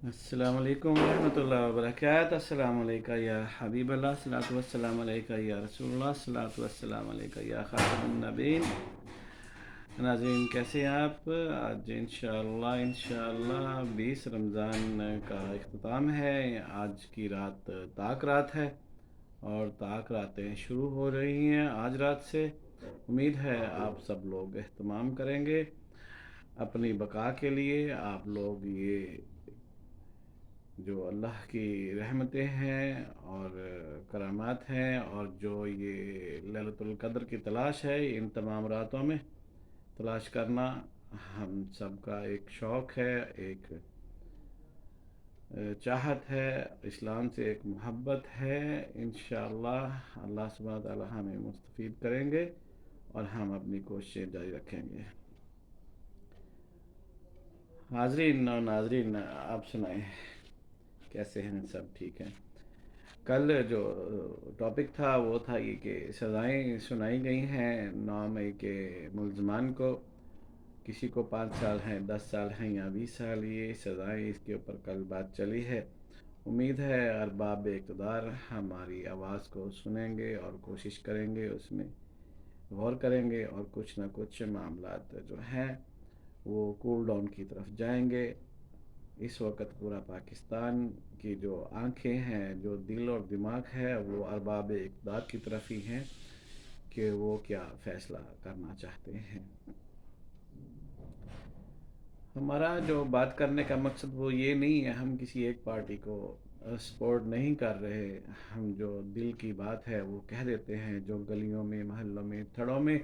अस्सलाम वालेकुम रहमतुल्लाहि व बरकातहू। अस्सलाम अलैका या हबीब अल्लाह, सलातु वस्सलाम अलैका या रसूलुल्लाह, सलातु वस्सलाम अलैका या खातमुन नबीन। नाज़रीन, कैसे हैं आप? आज इंशाअल्लाह 20 रमज़ान का इख्तिताम है। आज की रात ताक रात है और ताक रातें शुरू हो रही हैं आज रात से। उम्मीद है आप सब लोग एहतमाम करेंगे अपनी बका के लिए। आप लोग ये जो अल्लाह की रहमतें हैं और करामात हैं और जो ये लैलतुल क़द्र की तलाश है, इन तमाम रातों में तलाश करना हम सब का एक शौक़ है, एक चाहत है, इस्लाम से एक मोहब्बत है। इंशाअल्लाह अल्लाह सुब्हानहू व तआला हमें मुस्तफ़ीद करेंगे और हम अपनी कोशिशें जारी रखेंगे। हाज़रीन और नाज़रीन, आप सुनाएं, कैसे हैं? सब ठीक हैं? कल जो टॉपिक था वो था ये कि सज़ाएँ सुनाई गई हैं 9 मई के मुल्ज़मान को। किसी को 5 साल हैं, 10 साल हैं या 20 साल, ये सज़ाएँ, इसके ऊपर कल बात चली है। उम्मीद है अरबाब इक़्तिदार हमारी आवाज़ को सुनेंगे और कोशिश करेंगे, उसमें गौर करेंगे और कुछ ना कुछ मामलात जो हैं वो कूल डाउन की तरफ जाएंगे। इस वक्त पूरा पाकिस्तान की जो आंखें हैं, जो दिल और दिमाग है, वो अरबाब इक़्तिदार की तरफ ही हैं कि वो क्या फ़ैसला करना चाहते हैं। हमारा जो बात करने का मकसद वो ये नहीं है, हम किसी एक पार्टी को सपोर्ट नहीं कर रहे। हम जो दिल की बात है वो कह देते हैं। जो गलियों में, महल्लों में, थड़ों में,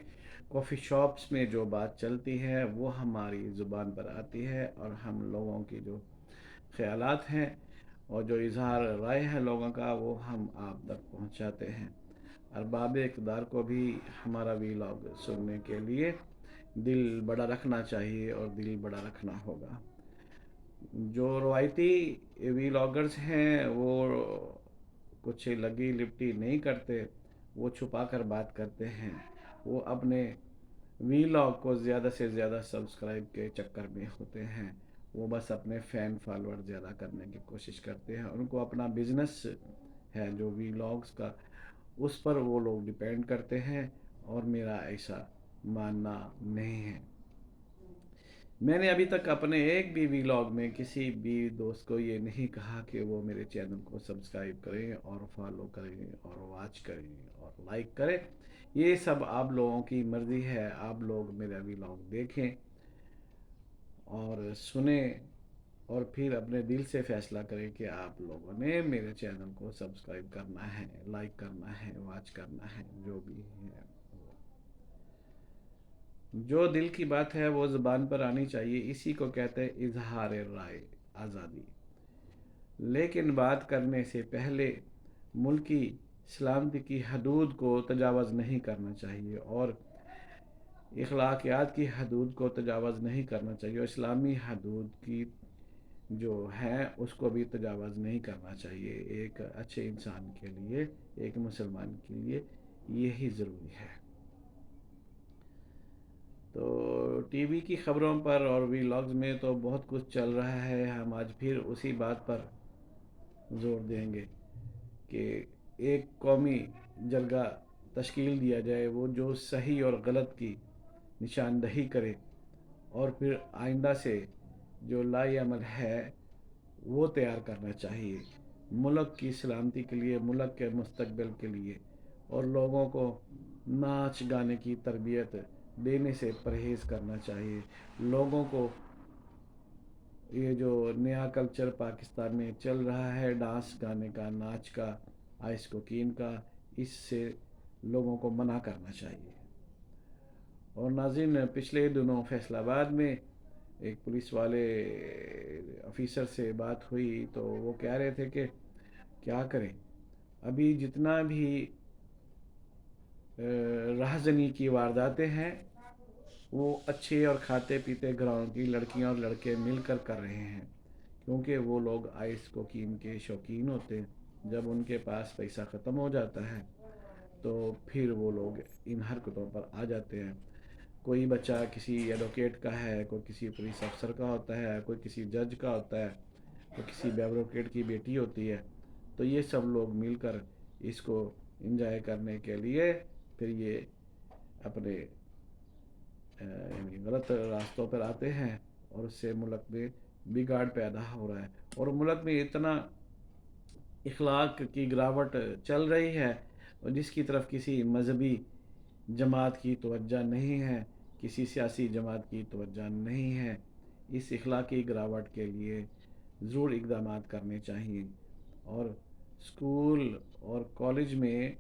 कॉफ़ी शॉप्स में जो बात चलती है वो हमारी ज़ुबान पर आती है और हम लोगों की जो ख़यालात हैं और जो इज़हार राय है लोगों का, वो हम आप तक पहुंचाते हैं। अरबाब इक़्तिदार को भी हमारा वीलॉग सुनने के लिए दिल बड़ा रखना चाहिए और दिल बड़ा रखना होगा। जो रवायती वीलॉगर्स हैं वो कुछ लगी लिपटी नहीं करते, वो छुपा कर बात करते हैं। वो अपने वीलॉग को ज़्यादा से ज़्यादा सब्सक्राइब के चक्कर में होते हैं। वो बस अपने फ़ैन फॉलोअर ज़्यादा करने की कोशिश करते हैं। उनको अपना बिज़नेस है जो वीलॉग्स का, उस पर वो लोग डिपेंड करते हैं और मेरा ऐसा मानना नहीं है। मैंने अभी तक अपने एक भी वीलॉग में किसी भी दोस्त को ये नहीं कहा कि वो मेरे चैनल को सब्सक्राइब करें और फॉलो करें और वॉच करें और लाइक करें। ये सब आप लोगों की मर्ज़ी है। आप लोग मेरा वीलॉग देखें और सुने और फिर अपने दिल से फ़ैसला करें कि आप लोगों ने मेरे चैनल को सब्सक्राइब करना है, लाइक करना है, वॉच करना है, जो भी है। जो दिल की बात है वो ज़ुबान पर आनी चाहिए। इसी को कहते हैं इजहार राय, आज़ादी। लेकिन बात करने से पहले मुल्की सलामती की हदूद को तजावज़ नहीं करना चाहिए और अखलाकियात की हदूद को तजावज़ नहीं करना चाहिए और इस्लामी हदूद की जो है उसको भी तजावज़ नहीं करना चाहिए। एक अच्छे इंसान के लिए, एक मुसलमान के लिए यही ज़रूरी है। तो टीवी की ख़बरों पर और वीलॉग्स में तो बहुत कुछ चल रहा है। हम आज फिर उसी बात पर ज़ोर देंगे कि एक कौमी जरगा तश्कील दिया जाए, वो जो सही और गलत की निशानदही करे और फिर आइंदा से जो लाएअमल है वो तैयार करना चाहिए मुल्क की सलामती के लिए, मुल्क के मुस्तकबिल के लिए। और लोगों को नाच गाने की तरबियत देने से परहेज़ करना चाहिए। लोगों को ये जो नया कल्चर पाकिस्तान में चल रहा है, डांस गाने का, नाच का, आइस कोकीन का, इससे लोगों को मना करना चाहिए। और नाज़रीन, पिछले दिनों फैसलाबाद में एक पुलिस वाले ऑफिसर से बात हुई तो वो कह रहे थे कि क्या करें, अभी जितना भी राहज़नी की वारदातें हैं वो अच्छे और खाते पीते घरों की लड़कियां और लड़के मिलकर कर रहे हैं, क्योंकि वो लोग आइस कोकीन के शौकीन होते हैं। जब उनके पास पैसा ख़त्म हो जाता है तो फिर वो लोग इन हरकतों पर आ जाते हैं। कोई बच्चा किसी एडवोकेट का है, कोई किसी पुलिस अफसर का होता है, कोई किसी जज का होता है, تو کسی بیوروکریٹ کی بیٹی ہوتی ہے، تو یہ سب لوگ مل کر اس کو انجوائے کرنے کے لیے پھر یہ اپنے یعنی غلط راستوں پر آتے ہیں، اور اس سے ملک میں بگاڑ پیدا ہو رہا ہے، اور ملک میں اتنا اخلاق کی گراوٹ چل رہی ہے، اور جس کی طرف کسی مذہبی جماعت کی توجہ نہیں ہے، کسی سیاسی جماعت کی توجہ نہیں ہے۔ اس اخلاقی گراوٹ کے لیے ضرور اقدامات کرنے چاہیے، اور اسکول اور کالج میں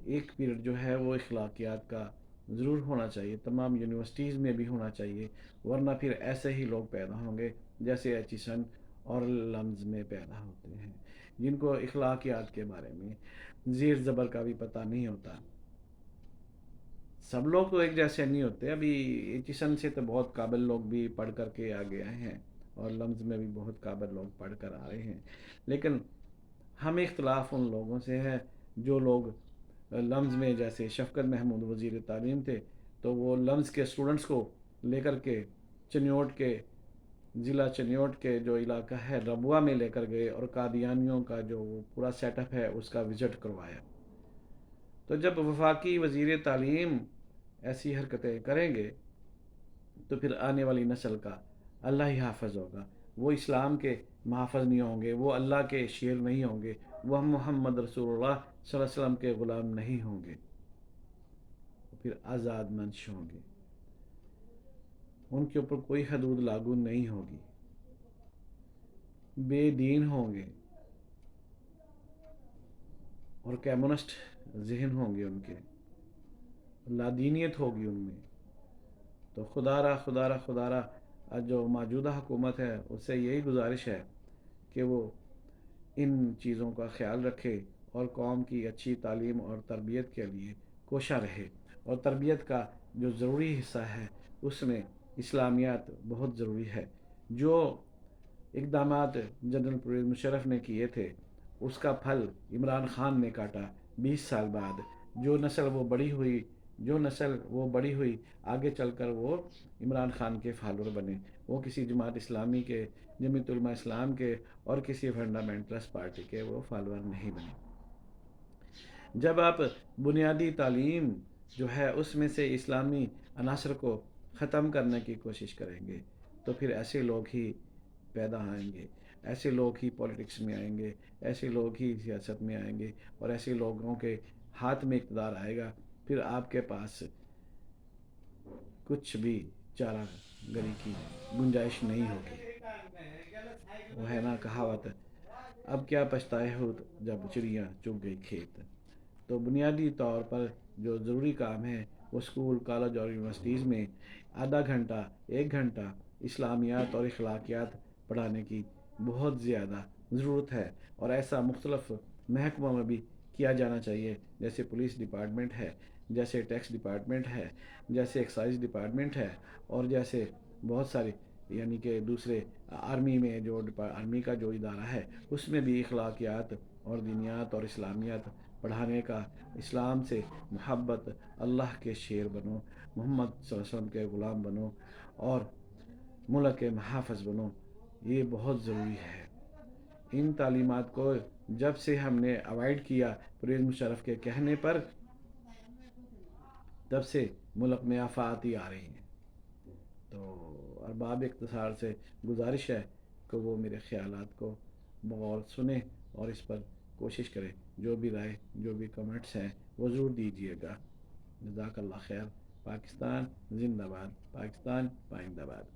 ایک پیریڈ جو ہے وہ اخلاقیات کا ضرور ہونا چاہیے، تمام یونیورسٹیز میں بھی ہونا چاہیے، ورنہ پھر ایسے ہی لوگ پیدا ہوں گے جیسے ایچیسن اور لمز میں پیدا ہوتے ہیں، جن کو اخلاقیات کے بارے میں زیر زبر کا بھی پتہ نہیں ہوتا۔ سب لوگ تو ایک جیسے نہیں ہوتے، ابھی ایچیسن سے تو بہت قابل لوگ بھی پڑھ کر کے آگے آئے ہیں، اور لمز میں بھی بہت قابل لوگ پڑھ کر آ رہے ہیں، لیکن ہمیں اختلاف ان لوگوں سے ہے جو لوگ لمز میں، جیسے شفقت محمود وزیر تعلیم تھے، تو وہ لمز کے اسٹوڈنٹس کو لے کر کے چنیوٹ کے ضلع چنیوٹ کے جو علاقہ ہے ربوہ میں لے کر گئے، اور قادیانیوں کا جو وہ پورا سیٹ اپ ہے اس کا وزٹ کروایا۔ تو جب وفاقی وزیر تعلیم ایسی حرکتیں کریں گے تو پھر آنے والی نسل کا اللہ ہی حافظ ہوگا، وہ اسلام کے محافظ نہیں ہوں گے، وہ اللہ کے شیر نہیں ہوں گے، وہ محمد رسول اللہ صلی اللہ علیہ وسلم کے غلام نہیں ہوں گے، پھر آزاد منش ہوں گے، ان کے اوپر کوئی حدود لاگو نہیں ہوگی، بے دین ہوں گے، اور کمیونسٹ ذہن ہوں گے ان کے، لادینیت ہوگی ان میں۔ تو خدا را جو موجودہ حکومت ہے اس سے یہی گزارش ہے کہ وہ ان چیزوں کا خیال رکھے، اور قوم کی اچھی تعلیم اور تربیت کے لیے کوشاں رہے، اور تربیت کا جو ضروری حصہ ہے اس میں اسلامیات بہت ضروری ہے۔ جو اقدامات جنرل پرویز مشرف نے کیے تھے اس کا پھل عمران خان نے کاٹا 20 سال بعد۔ جو نسل وہ بڑی ہوئی آگے چل کر وہ عمران خان کے فالور بنے، وہ کسی جماعت اسلامی کے، جمعیت علماء اسلام کے، اور کسی فنڈامنٹلسٹ پارٹی کے وہ فالور نہیں بنے۔ جب آپ بنیادی تعلیم جو ہے اس میں سے اسلامی عناصر کو ختم کرنے کی کوشش کریں گے تو پھر ایسے لوگ ہی پیدا آئیں گے، ایسے لوگ ہی پولیٹکس میں آئیں گے، ایسے لوگ ہی سیاست میں آئیں گے، اور ایسے لوگوں کے ہاتھ میں اقتدار آئے گا، پھر آپ کے پاس کچھ بھی چارہ گری کی گنجائش نہیں ہوگی۔ وہ ہے نا کہاوت، اب کیا پچھتائے ہو جب چڑیاں چگ گئی کھیت۔ تو بنیادی طور پر جو ضروری کام ہے وہ اسکول، کالج اور یونیورسٹیز میں آدھا گھنٹہ، 1 گھنٹہ اسلامیات اور اخلاقیات پڑھانے کی بہت زیادہ ضرورت ہے، اور ایسا مختلف محکموں میں بھی کیا جانا چاہیے، جیسے پولیس ڈپارٹمنٹ ہے، جیسے ٹیکس ڈپارٹمنٹ ہے، جیسے ایکسائز ڈپارٹمنٹ ہے، اور جیسے بہت سارے یعنی کہ دوسرے آرمی میں جو آرمی کا جو ادارہ ہے اس میں بھی اخلاقیات اور دینیات اور اسلامیات پڑھانے کا، اسلام سے محبت، اللہ کے شیر بنو، محمد صلی اللہ علیہ وسلم کے غلام بنو، اور ملک کے محافظ بنو، یہ بہت ضروری ہے۔ ان تعلیمات کو جب سے ہم نے اوائڈ کیا پرویز مشرف کے کہنے پر، تب سے ملک میں آفات ہی آ رہی ہیں۔ تو ارباب اقتصاد سے گزارش ہے کہ وہ میرے خیالات کو بغور سنیں اور اس پر کوشش کریں، جو بھی رائے، جو بھی کمنٹس ہیں وہ ضرور دیجیے گا۔ جزاک اللہ خیر۔ پاکستان زندہ باد، پاکستان پائندہ باد۔